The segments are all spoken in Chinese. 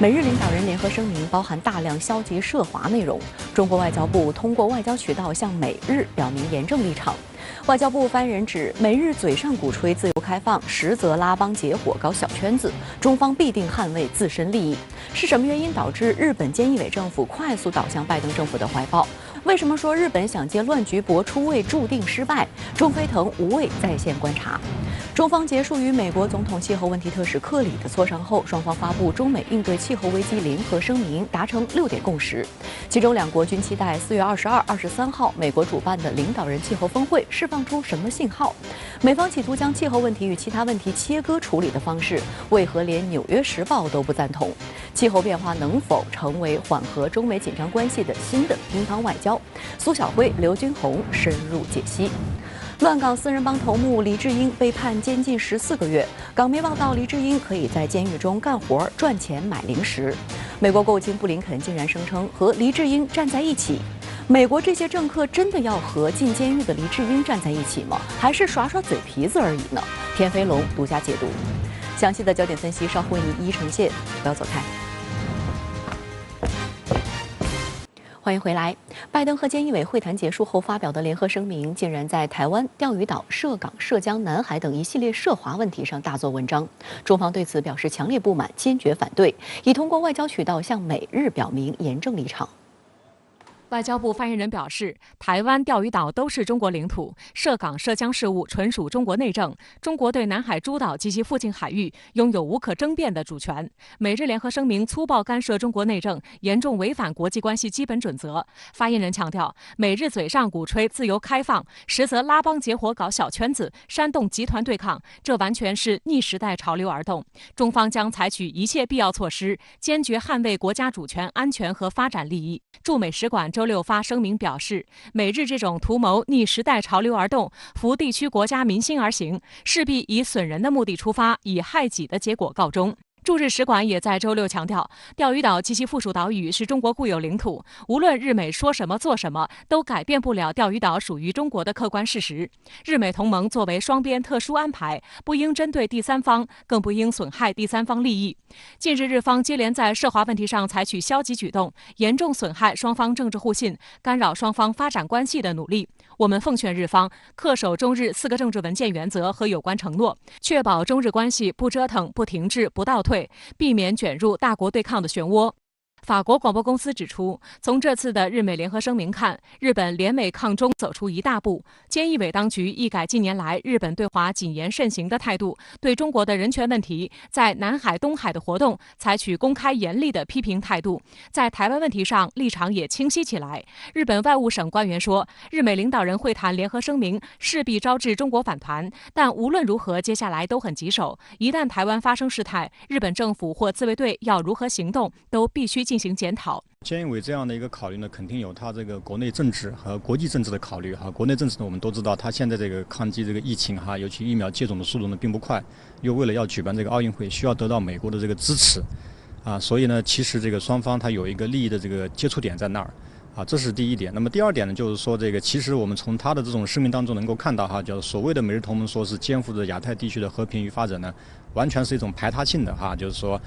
美日领导人联合声明包含大量消极涉华内容，中国外交部通过外交渠道向美日表明严正立场。外交部发言人指，美日嘴上鼓吹自由开放，实则拉帮结伙搞小圈子，中方必定捍卫自身利益。是什么原因导致日本菅义伟政府快速倒向拜登政府的怀抱？为什么说日本想借乱局博出位注定失败？中飞腾无畏在线观察。中方结束与美国总统气候问题特使克里的磋商后，双方发布中美应对气候危机联合声明，达成6点共识。其中两国均期待4月22、23号美国主办的领导人气候峰会释放出什么信号？美方企图将气候问题与其他问题切割处理的方式，为何连《纽约时报》都不赞同？气候变化能否成为缓和中美紧张关系的新的乒乓外交？苏晓辉、刘军红深入解析。乱港4人帮头目黎智英被判监禁14个月。港媒报道，黎智英可以在监狱中干活、赚钱、买零食。美国国务卿布林肯竟然声称和黎智英站在一起。美国这些政客真的要和进监狱的黎智英站在一起吗？还是耍耍嘴皮子而已呢？田飞龙独家解读。详细的焦点分析稍后为您一一呈现，不要走开。欢迎回来。拜登和菅义伟会谈结束后发表的联合声明，竟然在台湾、钓鱼岛、涉港、涉疆、南海等一系列涉华问题上大做文章。中方对此表示强烈不满，坚决反对，已通过外交渠道向美日表明严正立场。外交部发言人表示，台湾、钓鱼岛都是中国领土，涉港涉疆事务纯属中国内政。中国对南海诸岛及其附近海域拥有无可争辩的主权。美日联合声明粗暴干涉中国内政，严重违反国际关系基本准则。发言人强调，美日嘴上鼓吹自由开放，实则拉帮结伙搞小圈子，煽动集团对抗，这完全是逆时代潮流而动。中方将采取一切必要措施，坚决捍卫国家主权、安全和发展利益。驻美使馆周6发声明表示，美日这种图谋逆时代潮流而动、扶地区国家民心而行，势必以损人的目的出发，以害己的结果告终。驻日使馆也在周6强调，钓鱼岛及其附属岛屿是中国固有领土，无论日美说什么做什么，都改变不了钓鱼岛属于中国的客观事实。日美同盟作为双边特殊安排，不应针对第三方，更不应损害第三方利益。近日，日方接连在涉华问题上采取消极举动，严重损害双方政治互信，干扰双方发展关系的努力。我们奉劝日方恪守中日4个政治文件原则和有关承诺，确保中日关系不折腾、不停滞、不倒退，避免卷入大国对抗的漩涡。法国广播公司指出，从这次的日美联合声明看，日本联美抗中走出一大步。菅义伟当局一改近年来日本对华谨言慎行的态度，对中国的人权问题在南海、东海的活动采取公开严厉的批评态度，在台湾问题上立场也清晰起来。日本外务省官员说，日美领导人会谈联合声明势必招致中国反弹，但无论如何，接下来都很棘手。一旦台湾发生事态，日本政府或自卫队要如何行动，都必须进行检讨。菅义伟这样的一个考虑呢，肯定有他这个国内政治和国际政治的考虑哈。国内政治呢，我们都知道，他现在这个抗击这个疫情哈，尤其疫苗接种的速度呢并不快，又为了要举办这个奥运会，需要得到美国的这个支持啊，所以呢，其实这个双方他有一个利益的这个接触点在那儿啊，这是第一点。那么第二点呢，就是说这个其实我们从他的这种声明当中能够看到哈，就是所谓的美日同盟说是肩负着亚太地区的和平与发展呢，完全是一种排他性的哈，就是说。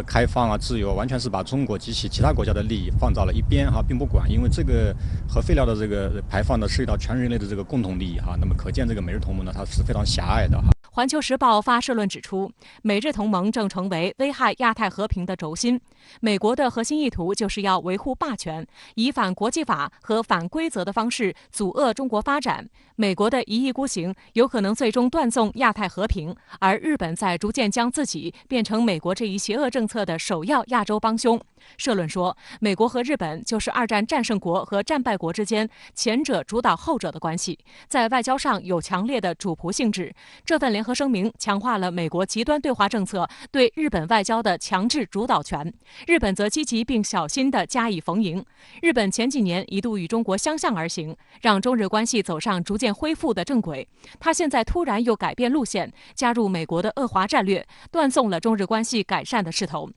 开放啊，自由，完全是把中国及其他国家的利益放到了一边哈，并不管，因为这个核废料的这个排放呢，涉及到全人类的这个共同利益哈。那么可见这个美日同盟呢，它是非常狭隘的哈。环球时报发社论指出，美日同盟正成为危害亚太和平的轴心。美国的核心意图就是要维护霸权，以反国际法和反规则的方式阻遏中国发展。美国的一意孤行有可能最终断送亚太和平，而日本在逐渐将自己变成美国这一邪恶政策的首要亚洲帮凶。社论说，美国和日本就是2战战胜国和战败国之间前者主导后者的关系，在外交上有强烈的主仆性质。这份联合声明强化了美国极端对华政策对日本外交的强制主导权，日本则积极并小心地加以逢迎。日本前几年一度与中国相向而行，让中日关系走上逐渐恢复的正轨。他现在突然又改变路线，加入美国的恶华战略，断送了中日关系改善的势头。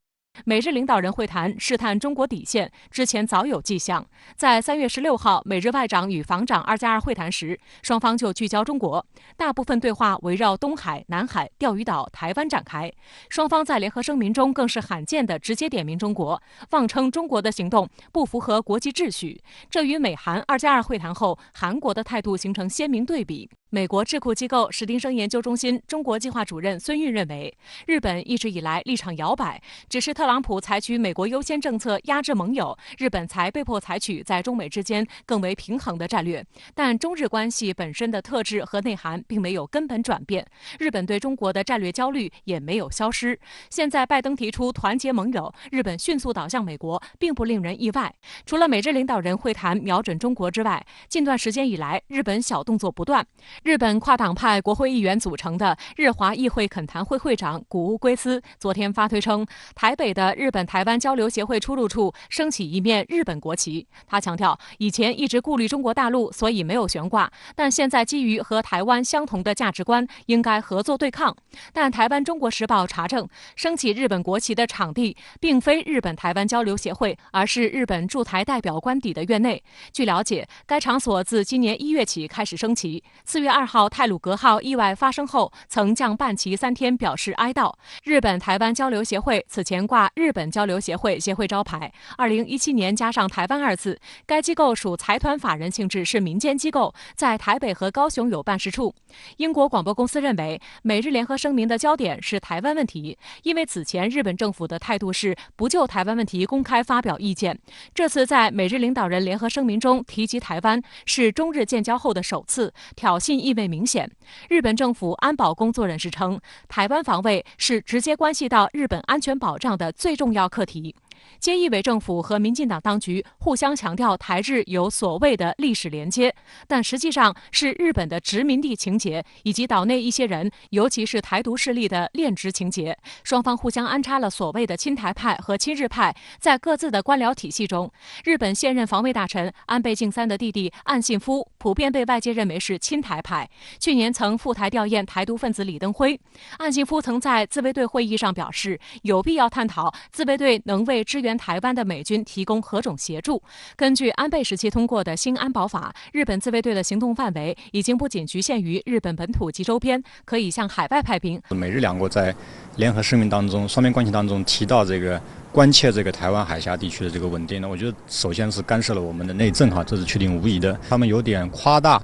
美日领导人会谈试探中国底线，之前早有迹象。在3月16号，美日外长与防长2+2会谈时，双方就聚焦中国，大部分对话围绕东海、南海、钓鱼岛、台湾展开。双方在联合声明中更是罕见地直接点名中国，妄称中国的行动不符合国际秩序。这与美韩2+2会谈后韩国的态度形成鲜明对比。美国智库机构史汀生研究中心中国计划主任孙运认为，日本一直以来立场摇摆，只是特朗普采取美国优先政策压制盟友，日本才被迫采取在中美之间更为平衡的战略。但中日关系本身的特质和内涵并没有根本转变，日本对中国的战略焦虑也没有消失。现在拜登提出团结盟友，日本迅速倒向美国，并不令人意外。除了美日领导人会谈瞄准中国之外，近段时间以来，日本小动作不断。日本跨党派国会议员组成的日华议会恳谈会会长谷屋圭司昨天发推称，台北的日本台湾交流协会出入处升起一面日本国旗。他强调，以前一直顾虑中国大陆，所以没有悬挂，但现在基于和台湾相同的价值观，应该合作对抗。但台湾中国时报查证，升起日本国旗的场地并非日本台湾交流协会，而是日本驻台代表官邸的院内。据了解，该场所自今年1月起开始升旗。4月2号太鲁阁号意外发生后，曾降半旗3天表示哀悼。日本台湾交流协会此前挂日本交流协会协会招牌，2017年加上台湾2字。该机构属财团法人性质，是民间机构，在台北和高雄有办事处。英国广播公司认为，美日联合声明的焦点是台湾问题，因为此前日本政府的态度是不就台湾问题公开发表意见。这次在美日领导人联合声明中提及台湾，是中日建交后的首次，挑衅意味明显。日本政府安保工作人士称，台湾防卫是直接关系到日本安全保障的最重要课题。菅义伟政府和民进党当局互相强调台日有所谓的历史连接，但实际上是日本的殖民地情节以及岛内一些人，尤其是台独势力的恋殖情节。双方互相安插了所谓的亲台派和亲日派，在各自的官僚体系中，日本现任防卫大臣安倍晋三的弟弟岸信夫普遍被外界认为是亲台派，去年曾赴台吊唁台独分子李登辉。岸信夫曾在自卫队会议上表示，有必要探讨自卫队能为支援台湾的美军提供何种协助。根据安倍时期通过的新安保法，日本自卫队的行动范围已经不仅局限于日本本土及周边，可以向海外派兵。美日两国在联合声明当中，双边关系当中提到这个关切这个台湾海峡地区的这个稳定呢，我觉得首先是干涉了我们的内政哈，这是确定无疑的。他们有点夸大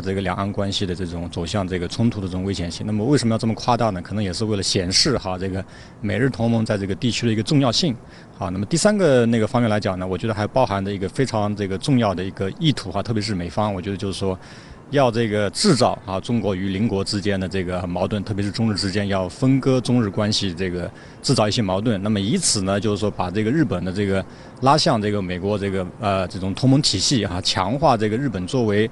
这个两岸关系的这种走向这个冲突的这种危险性。那么为什么要这么夸大呢？可能也是为了显示这个美日同盟在这个地区的一个重要性。那么第三个方面来讲呢，我觉得还包含着一个非常这个重要的一个意图特别是美方，我觉得就是说要这个制造中国与邻国之间的这个矛盾，特别是中日之间要分割中日关系，这个制造一些矛盾。那么以此呢，就是说把这个日本的这个拉向这个美国这个这种同盟体系强化这个日本作为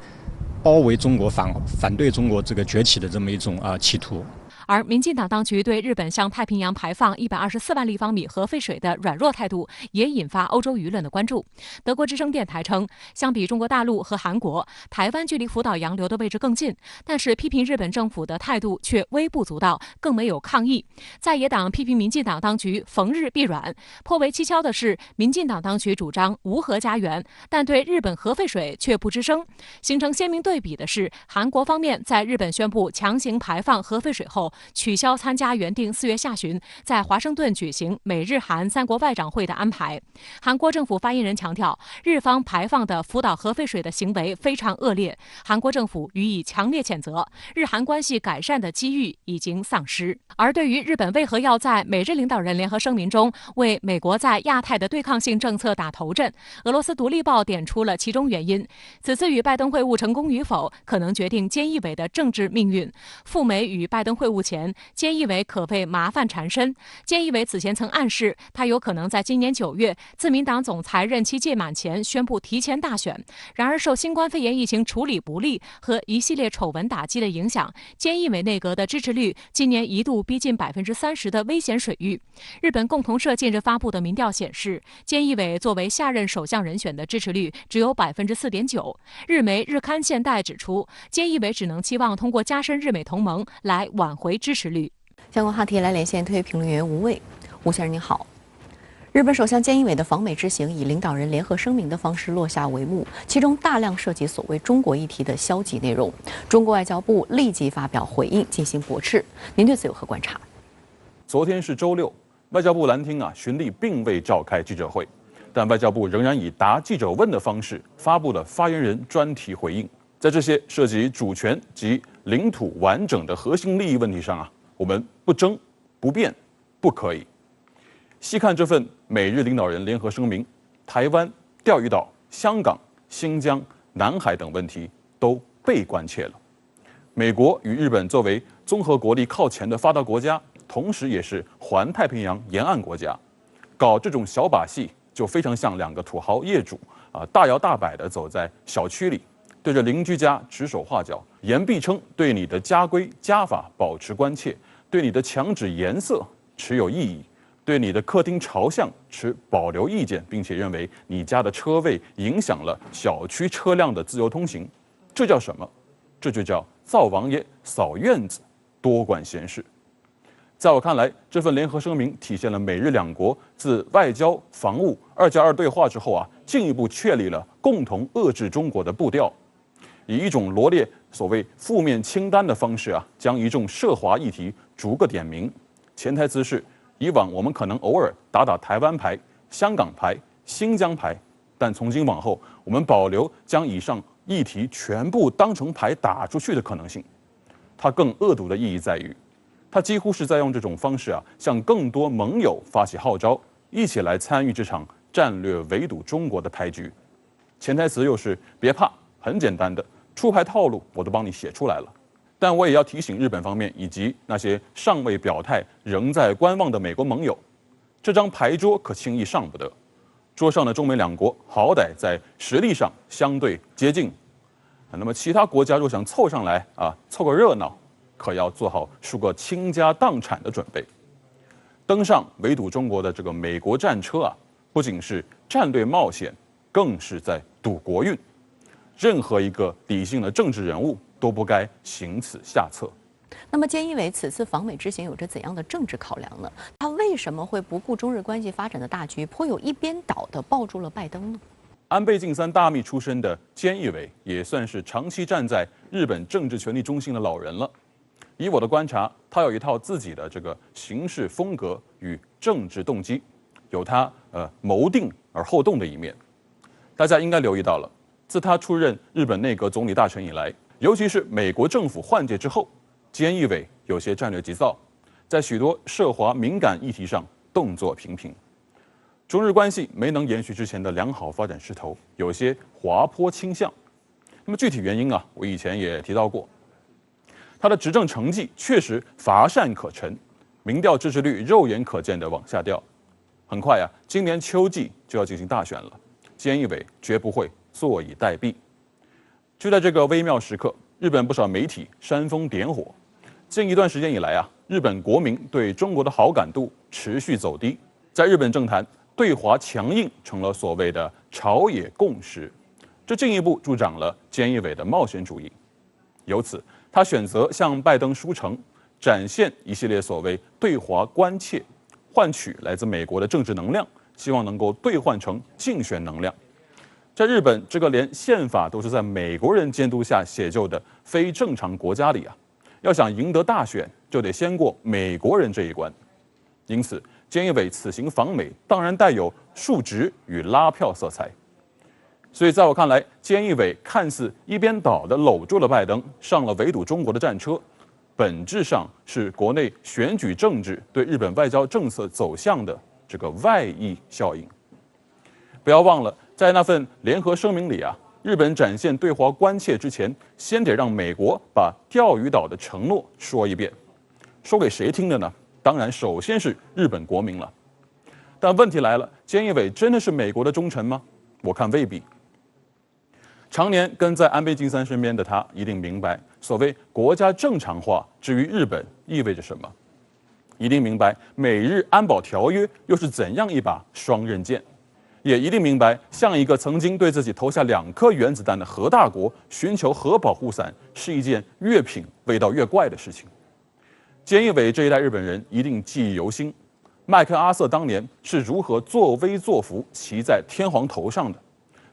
包围中国反对中国这个崛起的这么一种企图。而民进党当局对日本向太平洋排放124万立方米核废水的软弱态度，也引发欧洲舆论的关注。德国之声电台称，相比中国大陆和韩国，台湾距离福岛洋流的位置更近，但是批评日本政府的态度却微不足道，更没有抗议。在野党批评民进党当局逢日必软。颇为蹊跷的是，民进党当局主张无核家园，但对日本核废水却不吱声。形成鲜明对比的是，韩国方面在日本宣布强行排放核废水后，取消参加原定4月下旬在华盛顿举行美日韩3国外长会的安排。韩国政府发言人强调，日方排放的福岛核废水的行为非常恶劣，韩国政府予以强烈谴责，日韩关系改善的机遇已经丧失。而对于日本为何要在美日领导人联合声明中为美国在亚太的对抗性政策打头阵，俄罗斯独立报点出了其中原因。此次与拜登会晤成功与否，可能决定菅义伟的政治命运。赴美与拜登会晤前，菅义伟可谓麻烦缠身。菅义伟此前曾暗示，他有可能在今年9月自民党总裁任期届满前宣布提前大选。然而，受新冠肺炎疫情处理不力和一系列丑闻打击的影响，菅义伟内阁的支持率今年一度逼近30%的危险水域。日本共同社近日发布的民调显示，菅义伟作为下任首相人选的支持率只有4.9%。日媒日刊现代指出，菅义伟只能期望通过加深日美同盟来挽回支持率。相关话题来连线特约评论员吴卫。吴先生您好。日本首相菅义伟的访美之行以领导人联合声明的方式落下帷幕，其中大量涉及所谓中国议题的消极内容。中国外交部立即发表回应进行驳斥。您对此有何观察？昨天是周六，外交部蓝厅循例并未召开记者会，但外交部仍然以答记者问的方式发布了发言人专题回应。在这些涉及主权及领土完整的核心利益问题上我们不争、不辩、不可以。细看这份美日领导人联合声明，台湾、钓鱼岛、香港、新疆、南海等问题都被关切了。美国与日本作为综合国力靠前的发达国家，同时也是环太平洋沿岸国家，搞这种小把戏就非常像两个土豪业主大摇大摆地走在小区里，对着邻居家指手画脚，言必称对你的家规家法保持关切，对你的墙纸颜色持有异议，对你的客厅朝向持保留意见，并且认为你家的车位影响了小区车辆的自由通行，这叫什么？这就叫灶王爷扫院子，多管闲事。在我看来，这份联合声明体现了美日两国自外交、防务2+2对话之后进一步确立了共同遏制中国的步调，以一种罗列所谓负面清单的方式将一众涉华议题逐个点名。潜台词是，以往我们可能偶尔打台湾牌、香港牌、新疆牌，但从今往后，我们保留将以上议题全部当成牌打出去的可能性。它更恶毒的意义在于，它几乎是在用这种方式向更多盟友发起号召，一起来参与这场战略围堵中国的牌局。潜台词又是别怕，很简单的出牌套路我都帮你写出来了。但我也要提醒日本方面以及那些尚未表态、仍在观望的美国盟友，这张牌桌可轻易上不得。桌上的中美两国好歹在实力上相对接近，那么其他国家若想凑上来凑个热闹，可要做好输个倾家荡产的准备。登上围堵中国的这个美国战车不仅是战略冒险，更是在赌国运。任何一个理性的政治人物都不该行此下策。那么，菅义伟此次访美之行有着怎样的政治考量呢？他为什么会不顾中日关系发展的大局，颇有一边倒地抱住了拜登呢？安倍晋三大秘出身的菅义伟也算是长期站在日本政治权力中心的老人了。以我的观察，他有一套自己的这个行事风格与政治动机，有他谋定而后动的一面。大家应该留意到了，自他出任日本内阁总理大臣以来，尤其是美国政府换届之后，菅义伟有些战略急躁，在许多涉华敏感议题上动作频频。中日关系没能延续之前的良好发展势头，有些滑坡倾向。那么具体原因我以前也提到过，他的执政成绩确实乏善可陈，民调支持率肉眼可见的往下掉。很快今年秋季就要进行大选了，菅义伟绝不会坐以待毙。就在这个微妙时刻，日本不少媒体煽风点火。近一段时间以来日本国民对中国的好感度持续走低，在日本政坛，对华强硬成了所谓的朝野共识，这进一步助长了菅义伟的冒险主义。由此，他选择向拜登书城，展现一系列所谓对华关切，换取来自美国的政治能量，希望能够兑换成竞选能量。在日本这个连宪法都是在美国人监督下写就的非正常国家里要想赢得大选，就得先过美国人这一关。因此，菅义伟此行访美当然带有述职与拉票色彩。所以在我看来，菅义伟看似一边倒地搂住了拜登，上了围堵中国的战车，本质上是国内选举政治对日本外交政策走向的这个外溢效应。不要忘了，在那份联合声明里日本展现对华关切之前，先得让美国把钓鱼岛的承诺说一遍。说给谁听的呢？当然，首先是日本国民了。但问题来了，菅义伟真的是美国的忠臣吗？我看未必。常年跟在安倍晋三身边的他，一定明白所谓国家正常化至于日本意味着什么，一定明白美日安保条约又是怎样一把双刃剑。也一定明白，向一个曾经对自己投下2颗原子弹的核大国寻求核保护伞，是一件越品味道越怪的事情。菅义伟这一代日本人一定记忆犹新，麦克阿瑟当年是如何作威作福，骑在天皇头上的。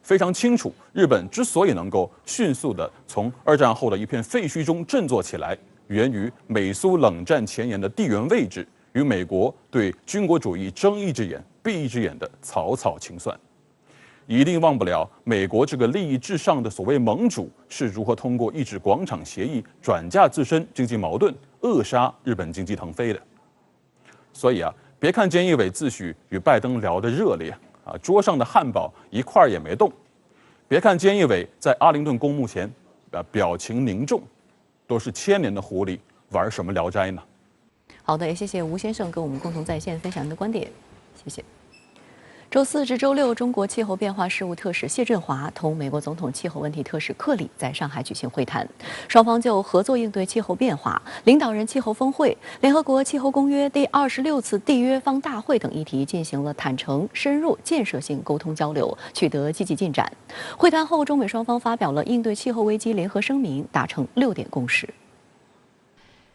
非常清楚，日本之所以能够迅速地从2战后的一片废墟中振作起来，源于美苏冷战前沿的地缘位置与美国对军国主义睁一只眼闭一只眼的草草清算。一定忘不了美国这个利益至上的所谓盟主是如何通过抑制广场协议转嫁自身经济矛盾，扼杀日本经济腾飞的。所以别看菅义伟自诩与拜登聊得热烈桌上的汉堡一块也没动。别看菅义伟在阿灵顿公墓前表情凝重，都是千年的狐狸，玩什么聊斋呢？好的，也谢谢吴先生跟我们共同在线分享您的观点，谢谢。周4至周6，中国气候变化事务特使谢振华同美国总统气候问题特使克里在上海举行会谈，双方就合作应对气候变化、领导人气候峰会、联合国气候公约第26次缔约方大会等议题进行了坦诚、深入、建设性沟通交流，取得积极进展。会谈后，中美双方发表了应对气候危机联合声明，达成6点共识。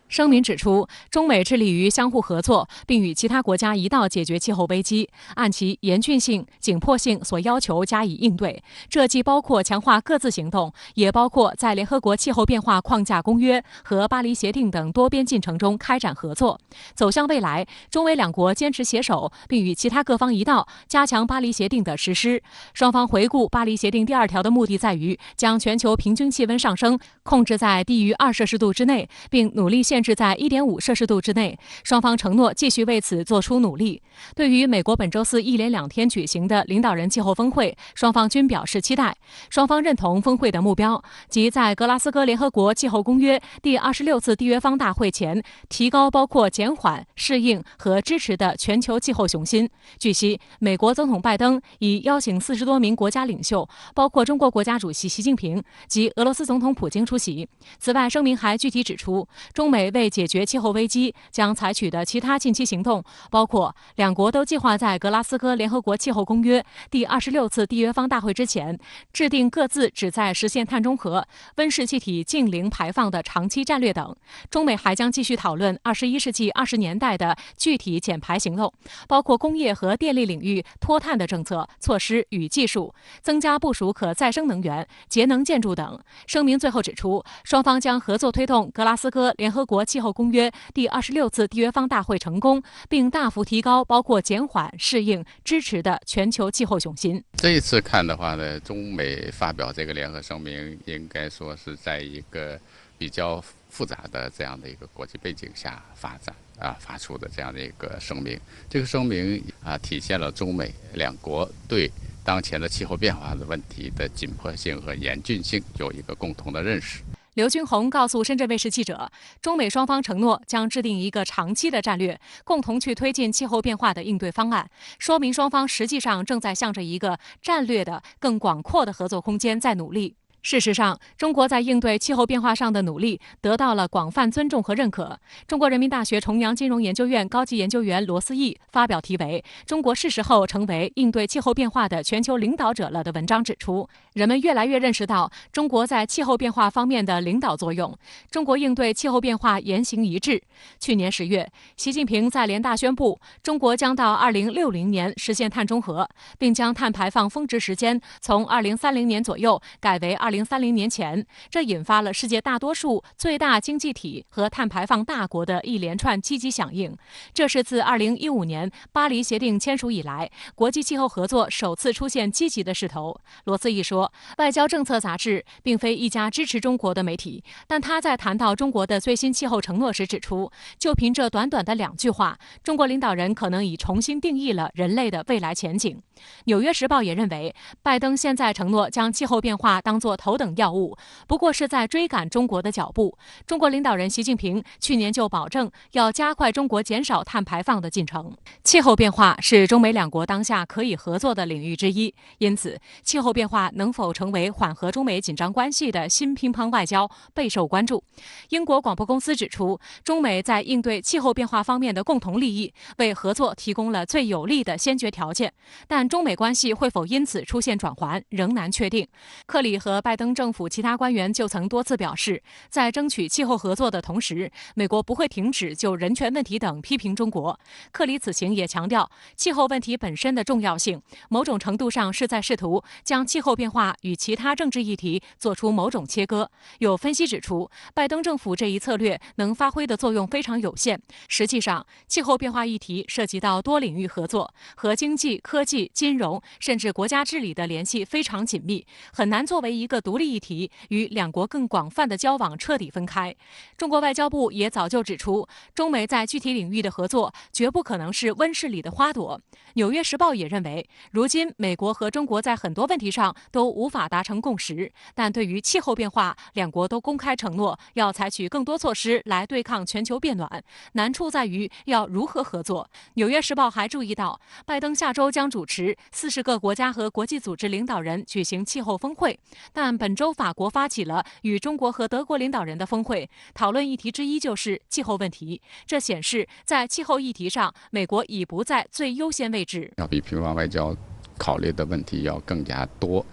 声明指出，中美致力于相互合作，并与其他国家一道解决气候危机，按其严峻性、紧迫性所要求加以应对。这既包括强化各自行动，也包括在联合国气候变化框架公约和巴黎协定等多边进程中开展合作。走向未来，中美两国坚持携手，并与其他各方一道加强巴黎协定的实施。双方回顾巴黎协定第2条的目的在于将全球平均气温上升控制在低于2摄氏度之内，并努力限制在1.5摄氏度之内，双方承诺继续为此做出努力。对于美国本周4一连2天举行的领导人气候峰会，双方均表示期待。双方认同峰会的目标，即在格拉斯哥联合国气候公约第26次缔约方大会前，提高包括减缓、适应和支持的全球气候雄心。据悉，美国总统拜登已邀请40多名国家领袖，包括中国国家主席习近平及俄罗斯总统普京出席。此外，声明还具体指出，中美为解决气候危机将采取的其他近期行动，包括两国都计划在格拉斯哥联合国气候公约第26次缔约方大会之前，制定各自旨在实现碳中和、温室气体净零排放的长期战略等。中美还将继续讨论21世纪20年代的具体减排行动，包括工业和电力领域脱碳的政策、措施与技术，增加部署可再生能源、节能建筑等。声明最后指出，双方将合作推动格拉斯哥联合国气候公约第26次缔约方大会成功，并大幅提高包括减缓、适应、支持的全球气候雄心。这一次看的话呢，中美发表这个联合声明，应该说是在一个比较复杂的这样的一个国际背景下发出的这样的一个声明。这个声明体现了中美两国对当前的气候变化的问题的紧迫性和严峻性有一个共同的认识。刘军宏告诉深圳卫视记者，中美双方承诺将制定一个长期的战略，共同去推进气候变化的应对方案，说明双方实际上正在向着一个战略的更广阔的合作空间在努力。事实上，中国在应对气候变化上的努力得到了广泛尊重和认可。中国人民大学重阳金融研究院高级研究员罗思义发表题为《中国是时候成为应对气候变化的全球领导者了》的文章指出，人们越来越认识到中国在气候变化方面的领导作用。中国应对气候变化言行一致。去年10月，习近平在联大宣布，中国将到2060年实现碳中和，并将碳排放峰值时间从2030年左右改为2030年前，这引发了世界大多数最大经济体和碳排放大国的一连串积极响应。这是自2015年巴黎协定签署以来，国际气候合作首次出现积极的势头。罗思义说，外交政策杂志并非一家支持中国的媒体，但他在谈到中国的最新气候承诺时指出，就凭这短短的2句话，中国领导人可能已重新定义了人类的未来前景。纽约时报也认为，拜登现在承诺将气候变化当作头等要务，不过是在追赶中国的脚步。中国领导人习近平去年就保证要加快中国减少碳排放的进程。气候变化是中美两国当下可以合作的领域之一，因此气候变化能否成为缓和中美紧张关系的新乒乓外交备受关注。英国广播公司指出，中美在应对气候变化方面的共同利益为合作提供了最有利的先决条件，但中美关系会否因此出现转圜仍难确定。克里和拜拜登政府其他官员就曾多次表示，在争取气候合作的同时，美国不会停止就人权问题等批评中国。克里此行也强调气候问题本身的重要性，某种程度上是在试图将气候变化与其他政治议题做出某种切割。有分析指出，拜登政府这一策略能发挥的作用非常有限。实际上，气候变化议题涉及到多领域合作，和经济、科技、金融甚至国家治理的联系非常紧密，很难作为一个独立议题与两国更广泛的交往彻底分开。中国外交部也早就指出，中美在具体领域的合作绝不可能是温室里的花朵。纽约时报也认为，如今美国和中国在很多问题上都无法达成共识，但对于气候变化，两国都公开承诺要采取更多措施来对抗全球变暖，难处在于要如何合作。纽约时报还注意到，拜登下周将主持40个国家和国际组织领导人举行气候峰会，但本周法国发起了与中国和德国领导人的峰会，讨论议题之一就是气候问题。这显示，在气候议题上，美国已不在最优先位置，要比平方外交考虑的问题要更加多。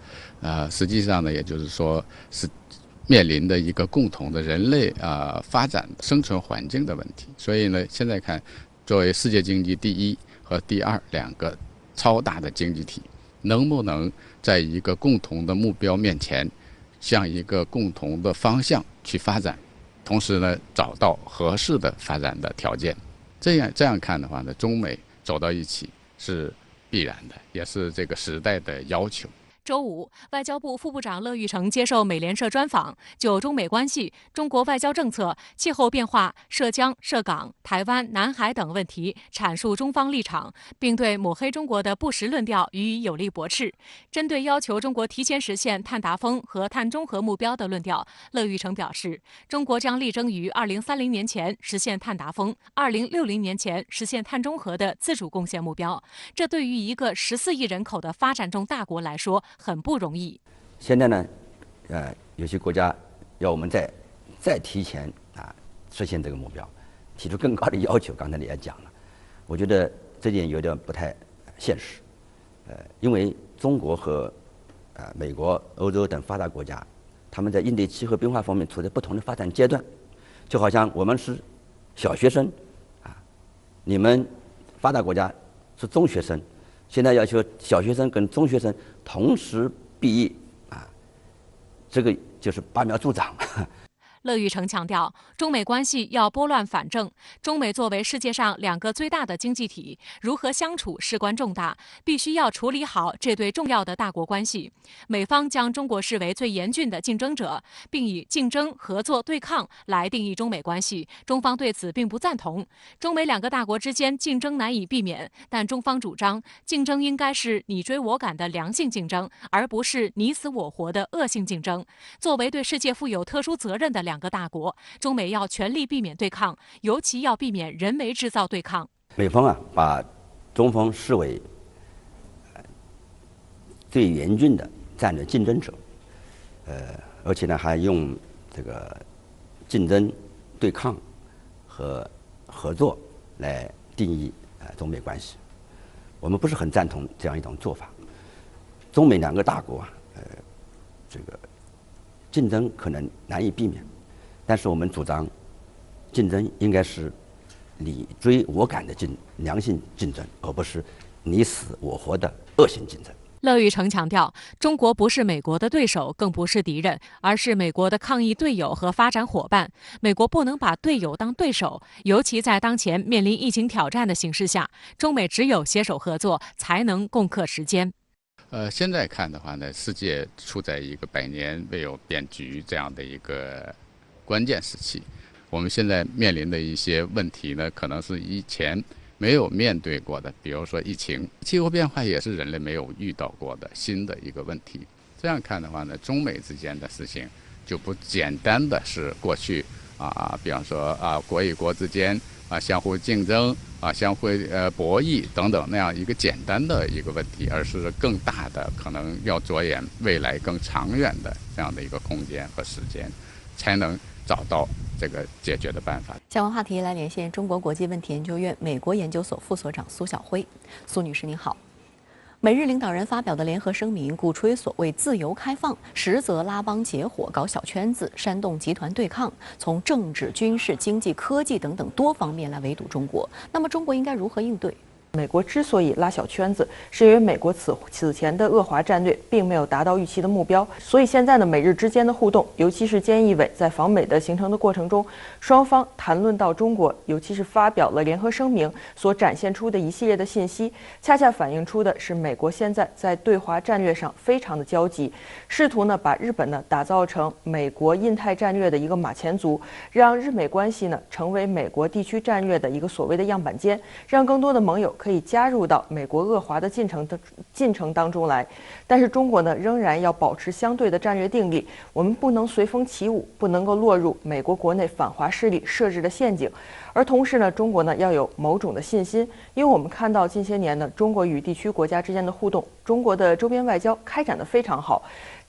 实际上呢，也就是说是面临的一个共同的人类发展生存环境的问题。所以呢，现在看，作为世界经济第一和第二两个超大的经济体，能不能在一个共同的目标面前，向一个共同的方向去发展，同时呢，找到合适的发展的条件。这样看的话呢，中美走到一起是必然的，也是这个时代的要求。周五，外交部副部长乐玉成接受美联社专访，就中美关系、中国外交政策、气候变化、涉疆、涉港、台湾、南海等问题阐述中方立场，并对抹黑中国的不实论调予以有力驳斥。针对要求中国提前实现碳达峰和碳中和目标的论调，乐玉成表示，中国将力争于2030年前实现碳达峰，2060年前实现碳中和的自主贡献目标。这对于一个14亿人口的发展中大国来说，很不容易。现在呢，有些国家要我们再提前实现这个目标，提出更高的要求。刚才你也讲了，我觉得这点有点不太现实。因为中国和美国、欧洲等发达国家，他们在应对气候变化方面处在不同的发展阶段，就好像我们是小学生你们发达国家是中学生。现在要求小学生跟中学生同时毕业这个就是拔苗助长。乐玉成强调，中美关系要拨乱反正。中美作为世界上两个最大的经济体，如何相处事关重大，必须要处理好这对重要的大国关系。美方将中国视为最严峻的竞争者，并以竞争、合作、对抗来定义中美关系，中方对此并不赞同。中美两个大国之间竞争难以避免，但中方主张竞争应该是你追我赶的良性竞争，而不是你死我活的恶性竞争。作为对世界负有特殊责任的两个大国，中美要全力避免对抗，尤其要避免人为制造对抗。美方把中方视为最严峻的战略竞争者，而且呢还用这个竞争、对抗和合作来定义中美关系。我们不是很赞同这样一种做法。中美两个大国这个竞争可能难以避免。但是我们主张，竞争应该是你追我赶的良性竞争，而不是你死我活的恶性竞争。乐玉成强调，中国不是美国的对手，更不是敌人，而是美国的抗疫队友和发展伙伴。美国不能把队友当对手，尤其在当前面临疫情挑战的形势下，中美只有携手合作，才能共克时艰。现在看的话呢，世界处在一个100年未有变局这样的一个关键时期。我们现在面临的一些问题呢，可能是以前没有面对过的，比如说疫情、气候变化，也是人类没有遇到过的新的一个问题。这样看的话呢，中美之间的事情就不简单的是过去比方说国与国之间相互竞争相互博弈等等那样一个简单的一个问题，而是更大的，可能要着眼未来更长远的这样的一个空间和时间，才能找到这个解决的办法。相关话题来连线中国国际问题研究院美国研究所副所长苏晓辉。苏女士您好。美日领导人发表的联合声明，鼓吹所谓自由开放，实则拉帮结伙、搞小圈子、煽动集团对抗，从政治、军事、经济、科技等等多方面来围堵中国。那么，中国应该如何应对？美国之所以拉小圈子，是因为美国此前的恶华战略并没有达到预期的目标，所以现在呢，美日之间的互动，尤其是菅义伟在访美的行程的过程中，双方谈论到中国，尤其是发表了联合声明所展现出的一系列的信息，恰恰反映出的是美国现在在对华战略上非常的焦急，试图呢把日本呢打造成美国印太战略的一个马前卒，让日美关系呢成为美国地区战略的一个所谓的样板间，让更多的盟友可以加入到美国恶华的进程当中来，但是中国呢仍然要保持相对的战略定力，我们不能随风起舞，不能够落入美国国内反华势力设置的陷阱。而同时呢，中国呢要有某种的信心，因为我们看到近些年呢，中国与地区国家之间的互动，中国的周边外交开展得非常好。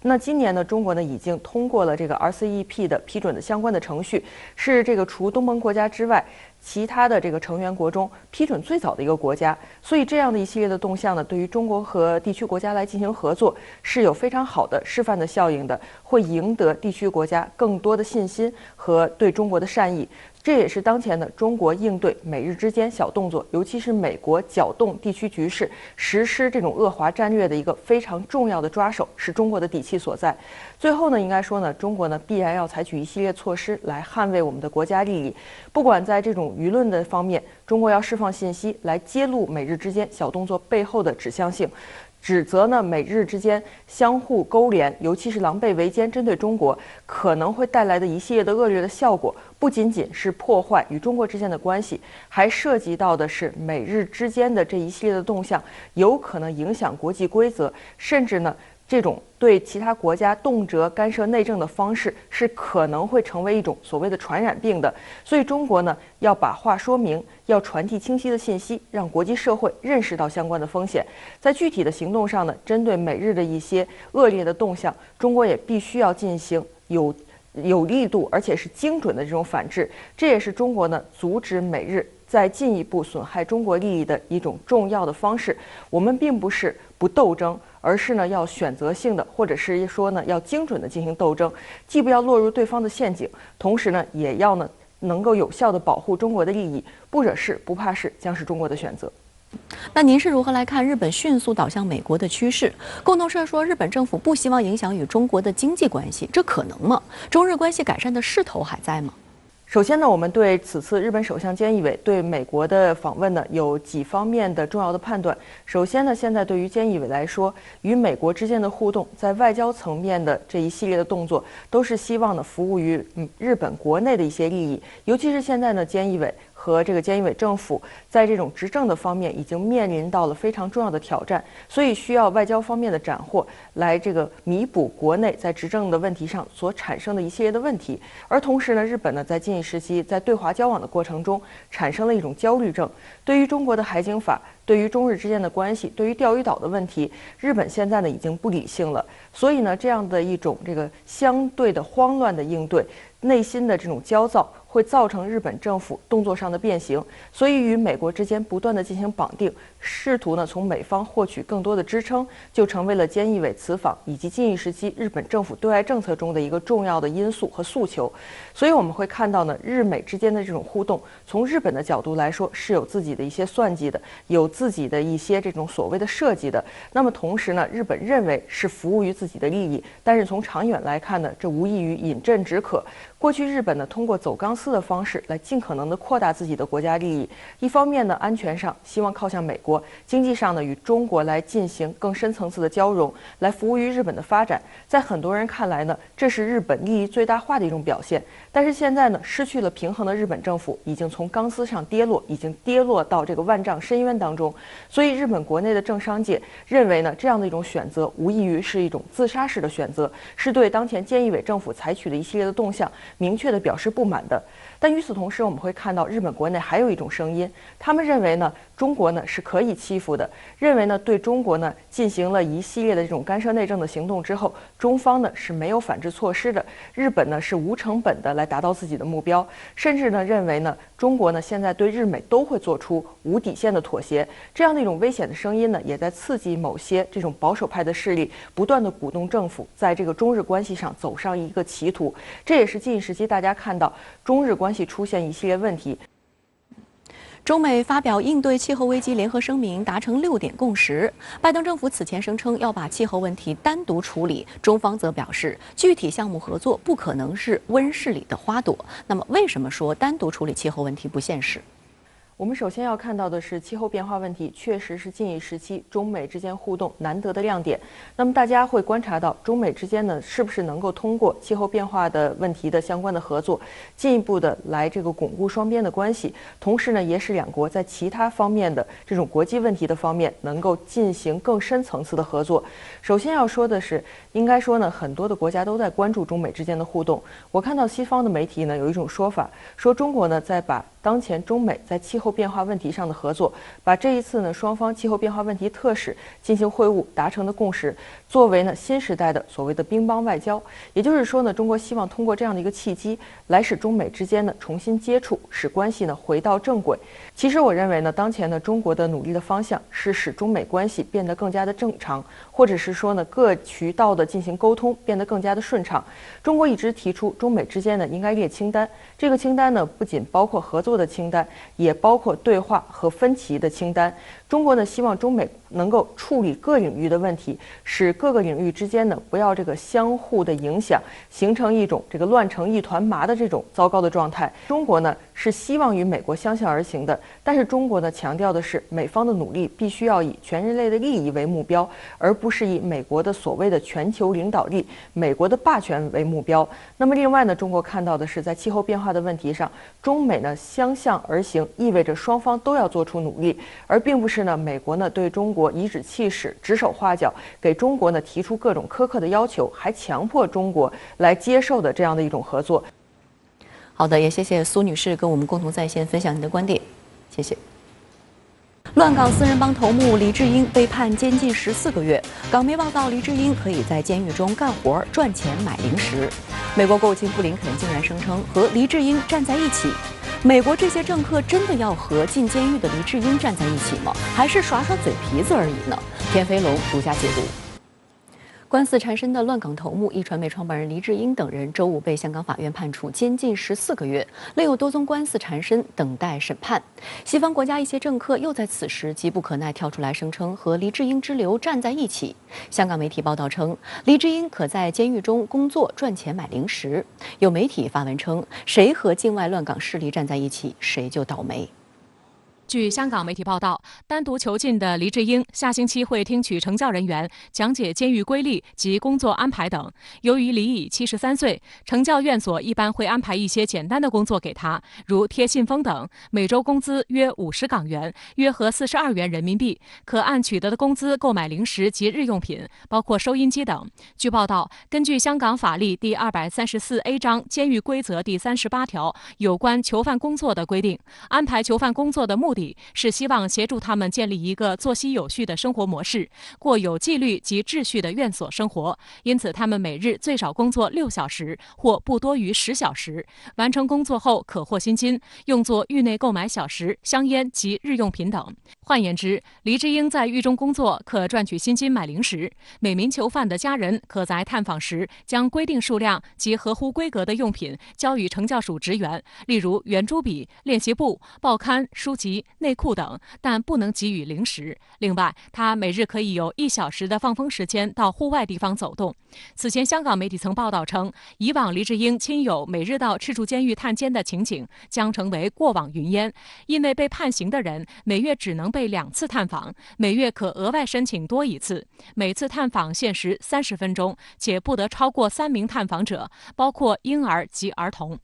那今年呢，中国呢已经通过了这个 RCEP 的批准的相关的程序，是这个除东盟国家之外，其他的这个成员国中批准最早的一个国家。所以这样的一系列的动向呢，对于中国和地区国家来进行合作是有非常好的示范的效应的，会赢得地区国家更多的信心和对中国的善意。这也是当前的中国应对美日之间小动作，尤其是美国搅动地区局势、实施这种恶华战略的一个非常重要的抓手，是中国的底气所在。最后呢，应该说呢，中国呢必然要采取一系列措施来捍卫我们的国家利益，不管在这种舆论的方面，中国要释放信息来揭露美日之间小动作背后的指向性。指责呢美日之间相互勾连，尤其是狼狈为奸针对中国，可能会带来的一系列的恶劣的效果，不仅仅是破坏与中国之间的关系，还涉及到的是美日之间的这一系列的动向，有可能影响国际规则，甚至呢这种对其他国家动辄干涉内政的方式，是可能会成为一种所谓的传染病的。所以中国呢，要把话说明，要传递清晰的信息，让国际社会认识到相关的风险。在具体的行动上呢，针对美日的一些恶劣的动向，中国也必须要进行有力度而且是精准的这种反制。这也是中国呢阻止美日再进一步损害中国利益的一种重要的方式。我们并不是不斗争，而是呢要选择性的，或者是说呢要精准的进行斗争，既不要落入对方的陷阱，同时呢也要呢能够有效的保护中国的利益。不惹事不怕事将是中国的选择。那您是如何来看日本迅速倒向美国的趋势？共同社说，日本政府不希望影响与中国的经济关系，这可能吗？中日关系改善的势头还在吗？首先呢，我们对此次日本首相菅义伟对美国的访问呢，有几方面的重要的判断。首先呢，现在对于菅义伟来说，与美国之间的互动，在外交层面的这一系列的动作，都是希望呢服务于日本国内的一些利益。尤其是现在呢，菅义伟和这个菅义伟政府在这种执政的方面已经面临到了非常重要的挑战，所以需要外交方面的斩获来这个弥补国内在执政的问题上所产生的一系列的问题。而同时呢，日本呢在近时期在对华交往的过程中产生了一种焦虑症，对于中国的海警法，对于中日之间的关系，对于钓鱼岛的问题，日本现在呢已经不理性了。所以呢，这样的一种这个相对的慌乱的应对，内心的这种焦躁，会造成日本政府动作上的变形，所以与美国之间不断的进行绑定，试图呢从美方获取更多的支撑，就成为了菅义伟此访以及近一时期日本政府对外政策中的一个重要的因素和诉求。所以我们会看到呢，日美之间的这种互动，从日本的角度来说是有自己的一些算计的，有自己的一些这种所谓的设计的。那么同时呢，日本认为是服务于自己的利益，但是从长远来看呢，这无异于饮鸩止渴。过去日本呢，通过走钢丝的方式来尽可能的扩大自己的国家利益。一方面呢，安全上希望靠向美国，经济上呢与中国来进行更深层次的交融，来服务于日本的发展。在很多人看来呢，这是日本利益最大化的一种表现。但是现在呢，失去了平衡的日本政府已经从钢丝上跌落，已经跌落到这个万丈深渊当中。所以日本国内的政商界认为呢，这样的一种选择无异于是一种自杀式的选择，是对当前菅义伟政府采取的一系列的动向明确的表示不满的。但与此同时，我们会看到日本国内还有一种声音，他们认为呢，中国呢是可以欺负的，认为呢对中国呢进行了一系列的这种干涉内政的行动之后，中方呢是没有反制措施的，日本呢是无成本的来达到自己的目标，甚至呢认为呢中国呢现在对日美都会做出无底线的妥协，这样的一种危险的声音呢，也在刺激某些这种保守派的势力不断的鼓动政府在这个中日关系上走上一个歧途。这也是近时期大家看到中日关系出现一系列问题。中美发表应对气候危机联合声明，达成6点共识。拜登政府此前声称要把气候问题单独处理，中方则表示，具体项目合作不可能是温室里的花朵。那么，为什么说单独处理气候问题不现实？我们首先要看到的是，气候变化问题确实是近一时期中美之间互动难得的亮点。那么大家会观察到，中美之间呢，是不是能够通过气候变化的问题的相关的合作，进一步的来这个巩固双边的关系，同时呢，也使两国在其他方面的这种国际问题的方面能够进行更深层次的合作。首先要说的是，应该说呢，很多的国家都在关注中美之间的互动。我看到西方的媒体呢，有一种说法，说中国呢在把当前中美在气候变化问题上的合作，把这一次呢双方气候变化问题特使进行会晤达成的共识，作为呢新时代的所谓的乒乓外交。也就是说呢，中国希望通过这样的一个契机，来使中美之间呢重新接触，使关系呢回到正轨。其实我认为呢，当前呢中国的努力的方向是使中美关系变得更加的正常，或者是说呢各渠道的进行沟通变得更加的顺畅。中国一直提出中美之间呢应该列清单，这个清单呢不仅包括合作的清单，也包括对话和分歧的清单。中国呢希望中美能够处理各领域的问题，使各个领域之间呢不要这个相互的影响，形成一种这个乱成一团麻的这种糟糕的状态。中国呢是希望与美国相向而行的，但是中国呢强调的是，美方的努力必须要以全人类的利益为目标，而不是以美国的所谓的全球领导力、美国的霸权为目标。那么另外呢，中国看到的是，在气候变化的问题上，中美呢相向而行，意味着双方都要做出努力，而并不是呢美国呢对中国颐指气使、指手画脚，给中国呢提出各种苛刻的要求，还强迫中国来接受的这样的一种合作。好的，也谢谢苏女士跟我们共同在线分享您的观点，谢谢。乱港四人帮头目黎智英被判监禁14个月。港媒报道，黎智英可以在监狱中干活、赚钱、买零食。美国国务卿布林肯竟然声称和黎智英站在一起。美国这些政客真的要和进监狱的黎智英站在一起吗？还是耍耍嘴皮子而已呢？田飞龙独家解读。官司缠身的乱港头目一传媒创办人黎智英等人周五被香港法院判处监禁14个月，另有多宗官司缠身等待审判。西方国家一些政客又在此时急不可耐跳出来声称和黎智英之流站在一起。香港媒体报道称，黎智英可在监狱中工作赚钱买零食。有媒体发文称，谁和境外乱港势力站在一起，谁就倒霉。据香港媒体报道，单独囚禁的黎智英下星期会听取惩教人员讲解监狱规例及工作安排等。由于黎已73岁，惩教院所一般会安排一些简单的工作给他，如贴信封等，每周工资约50港元，约合42元人民币，可按取得的工资购买零食及日用品，包括收音机等。据报道，根据香港法例第234A 章监狱规则第38条有关囚犯工作的规定，安排囚犯工作的目的是希望协助他们建立一个作息有序的生活模式，过有纪律及秩序的院所生活。因此，他们每日最少工作6小时，或不多于10小时。完成工作后可获薪金，用作狱内购买小食、香烟及日用品等。换言之，黎智英在狱中工作可赚取薪金买零食。每名囚犯的家人可在探访时将规定数量及合乎规格的用品交予惩教署职员，例如圆珠笔、练习簿、报刊、书籍、内裤等，但不能给予零食。另外，他每日可以有1小时的放风时间到户外地方走动。此前，香港媒体曾报道称，以往黎智英亲友每日到赤柱监狱探监的情景将成为过往云烟，因为被判刑的人每月只能被2次探访，每月可额外申请多1次，每次探访限时30分钟，且不得超过3名探访者，包括婴儿及儿童。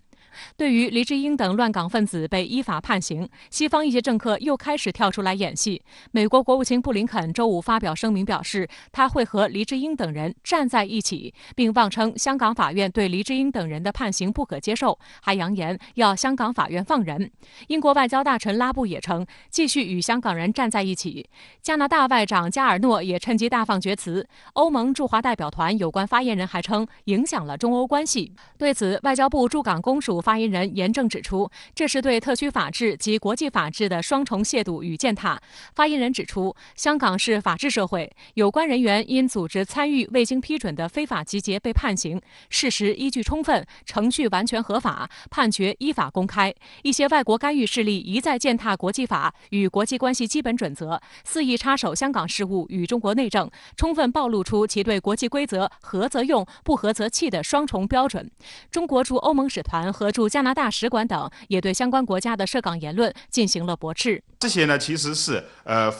对于黎智英等乱港分子被依法判刑，西方一些政客又开始跳出来演戏。美国国务卿布林肯周五发表声明表示，他会和黎智英等人站在一起，并妄称香港法院对黎智英等人的判刑不可接受，还扬言要香港法院放人。英国外交大臣拉布也称，继续与香港人站在一起。加拿大外长加尔诺也趁机大放厥词。欧盟驻华代表团有关发言人还称，影响了中欧关系。对此，外交部驻港公署发言人严正指出，这是对特区法治及国际法治的双重亵渎与践踏。发言人指出，香港是法治社会，有关人员因组织参与未经批准的非法集结被判刑，事实依据充分，程序完全合法，判决依法公开。一些外国干预势力一再践踏国际法与国际关系基本准则，肆意插手香港事务与中国内政，充分暴露出其对国际规则合则用，不合则弃的双重标准。中国驻欧盟使团和驻加拿大使馆等也对相关国家的涉港言论进行了驳斥。这些呢，其实是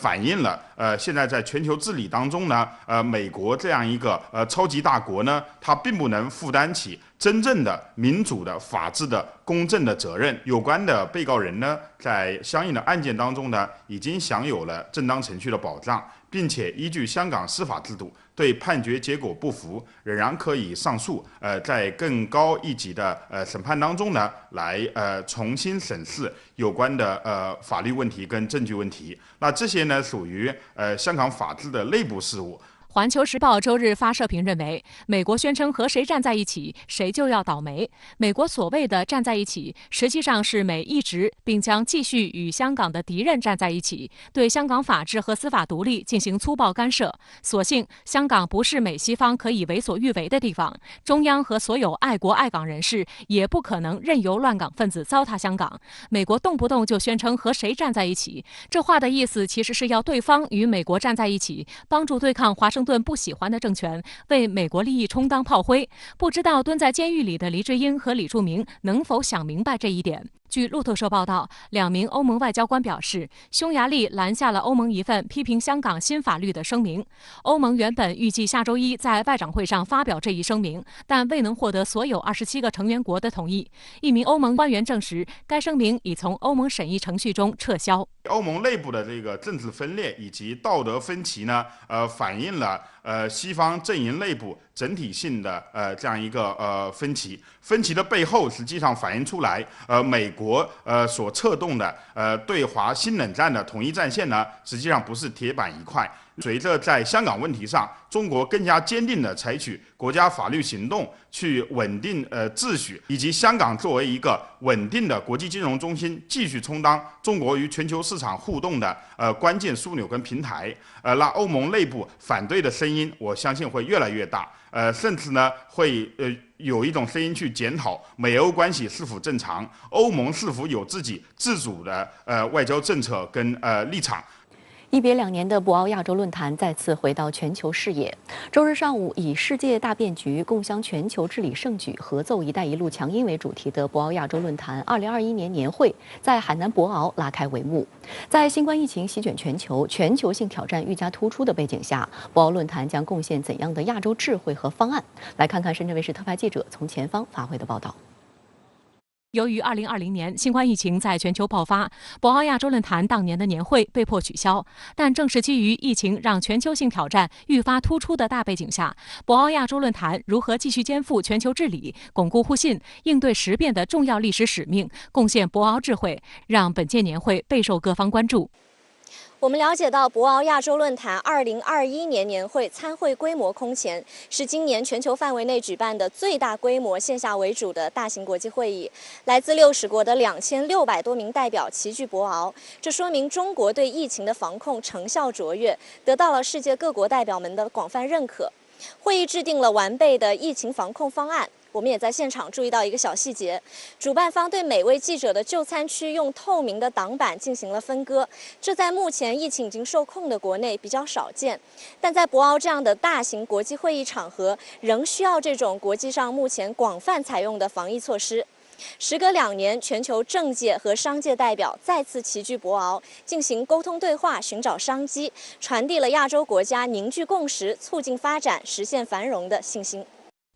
反映了现在在全球治理当中呢，美国这样一个超级大国呢，它并不能负担起真正的民主的、法治的、公正的责任。有关的被告人呢，在相应的案件当中呢，已经享有了正当程序的保障，并且依据香港司法制度，对判决结果不服，仍然可以上诉。在更高一级的审判当中呢，来重新审视有关的法律问题跟证据问题。那这些呢，属于香港法治的内部事务。环球时报周日发社评认为，美国宣称和谁站在一起，谁就要倒霉。美国所谓的站在一起，实际上是美一直并将继续与香港的敌人站在一起，对香港法治和司法独立进行粗暴干涉。所幸，香港不是美西方可以为所欲为的地方，中央和所有爱国爱港人士也不可能任由乱港分子糟蹋香港。美国动不动就宣称和谁站在一起，这话的意思其实是要对方与美国站在一起，帮助对抗华盛顿不喜欢的政权，为美国利益充当炮灰。不知道蹲在监狱里的黎智英和李柱铭能否想明白这一点。据路透社报道，2名欧盟外交官表示，匈牙利拦下了欧盟一份批评香港新法律的声明。欧盟原本预计下周一在外长会上发表这一声明，但未能获得所有27个成员国的同意。一名欧盟官员证实，该声明已从欧盟审议程序中撤销。欧盟内部的这个政治分裂以及道德分歧呢，反映了西方阵营内部整体性的这样一个分歧。分歧的背后，实际上反映出来，美国所策动的对华新冷战的统一战线呢，实际上不是铁板一块。随着在香港问题上，中国更加坚定地采取国家法律行动去稳定秩序，以及香港作为一个稳定的国际金融中心，继续充当中国与全球市场互动的关键枢纽跟平台。那欧盟内部反对的声音，我相信会越来越大。甚至呢会有一种声音去检讨美欧关系是否正常，欧盟是否有自己自主的外交政策跟立场。一别2年的博鳌亚洲论坛再次回到全球视野。周日上午，以世界大变局，共襄全球治理盛举，合奏“一带一路”强音为主题的博鳌亚洲论坛2021年年会在海南博鳌拉开帷幕。在新冠疫情席卷全球、全球性挑战愈加突出的背景下，博鳌论坛将贡献怎样的亚洲智慧和方案？来看看深圳卫视特派记者从前方发回的报道。由于2020年新冠疫情在全球爆发，博鳌亚洲论坛当年的年会被迫取消。但正是基于疫情让全球性挑战愈发突出的大背景下，博鳌亚洲论坛如何继续肩负全球治理、巩固互信、应对时变的重要历史使命，贡献博鳌智慧，让本届年会备受各方关注。我们了解到，博鳌亚洲论坛2021年年会参会规模空前，是今年全球范围内举办的最大规模线下为主的大型国际会议。来自60国的2600多名代表齐聚博鳌，这说明中国对疫情的防控成效卓越，得到了世界各国代表们的广泛认可。会议制定了完备的疫情防控方案。我们也在现场注意到一个小细节，主办方对每位记者的就餐区用透明的挡板进行了分割，这在目前疫情已经受控的国内比较少见，但在博鳌这样的大型国际会议场合，仍需要这种国际上目前广泛采用的防疫措施。时隔2年，全球政界和商界代表再次齐聚博鳌，进行沟通对话，寻找商机，传递了亚洲国家凝聚共识、促进发展、实现繁荣的信心。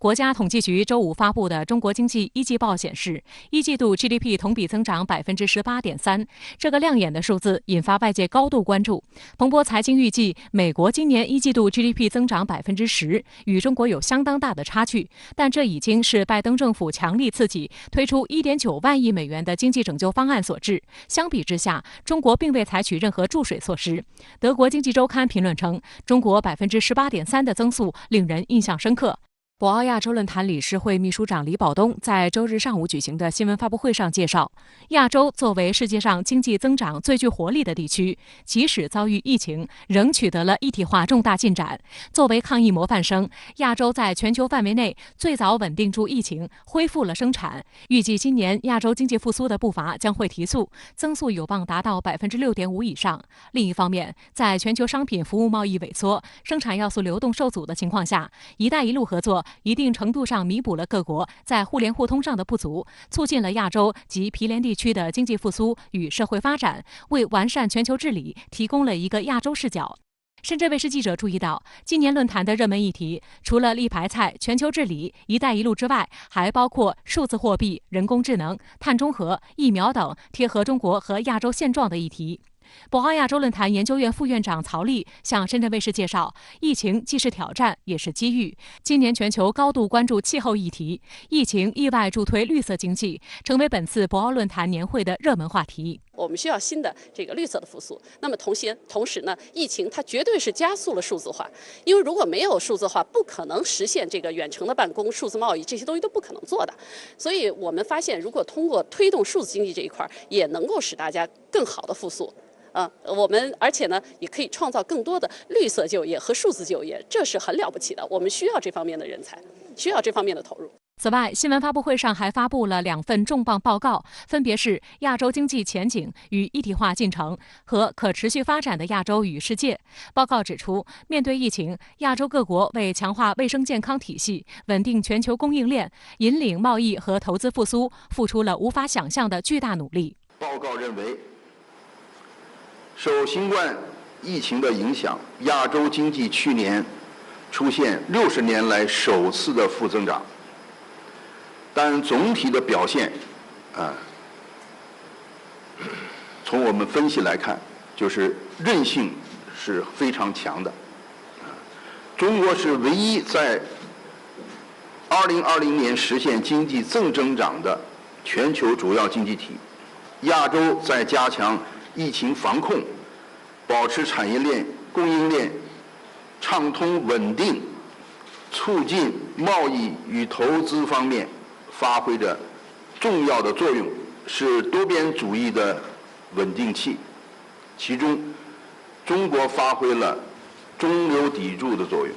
国家统计局周五发布的中国经济一季报显示，一季度 GDP 同比增长18.3%，这个亮眼的数字引发外界高度关注。彭博财经预计，美国今年一季度 GDP 增长10%，与中国有相当大的差距，但这已经是拜登政府强力刺激推出1.9万亿美元的经济拯救方案所致。相比之下，中国并未采取任何注水措施。德国经济周刊评论称，中国18.3%的增速令人印象深刻。博鳌亚洲论坛理事会秘书长李保东在周日上午举行的新闻发布会上介绍，亚洲作为世界上经济增长最具活力的地区，即使遭遇疫情，仍取得了一体化重大进展。作为抗疫模范生，亚洲在全球范围内最早稳定住疫情，恢复了生产。预计今年亚洲经济复苏的步伐将会提速，增速有望达到6.5%以上。另一方面，在全球商品服务贸易萎缩、生产要素流动受阻的情况下，一带一路合作一定程度上弥补了各国在互联互通上的不足，促进了亚洲及毗连地区的经济复苏与社会发展，为完善全球治理提供了一个亚洲视角。深圳卫视记者注意到，今年论坛的热门议题除了立牌菜、全球治理、一带一路之外，还包括数字货币、人工智能、碳中和、疫苗等贴合中国和亚洲现状的议题。博鳌亚洲论坛研究院副院长曹丽向深圳卫视介绍，疫情既是挑战也是机遇。今年全球高度关注气候议题，疫情意外助推绿色经济，成为本次博鳌论坛年会的热门话题。我们需要新的这个绿色的复苏。那么同时呢，疫情它绝对是加速了数字化，因为如果没有数字化，不可能实现这个远程的办公、数字贸易这些东西都不可能做的。所以我们发现，如果通过推动数字经济这一块，也能够使大家更好的复苏。而且呢，也可以创造更多的绿色就业和数字就业，这是很了不起的。我们需要这方面的人才，需要这方面的投入。此外，新闻发布会上还发布了2份重磅报告，分别是《亚洲经济前景与一体化进程》和《可持续发展的亚洲与世界》。报告指出，面对疫情，亚洲各国为强化卫生健康体系、稳定全球供应链、引领贸易和投资复苏，付出了无法想象的巨大努力。报告认为，受新冠疫情的影响，亚洲经济去年出现60年来首次的负增长，但总体的表现，从我们分析来看，就是韧性是非常强的。中国是唯一在2020年实现经济正增长的全球主要经济体。亚洲在加强疫情防控、保持产业链、供应链畅通稳定、促进贸易与投资方面发挥着重要的作用，是多边主义的稳定器。其中，中国发挥了中流砥柱的作用。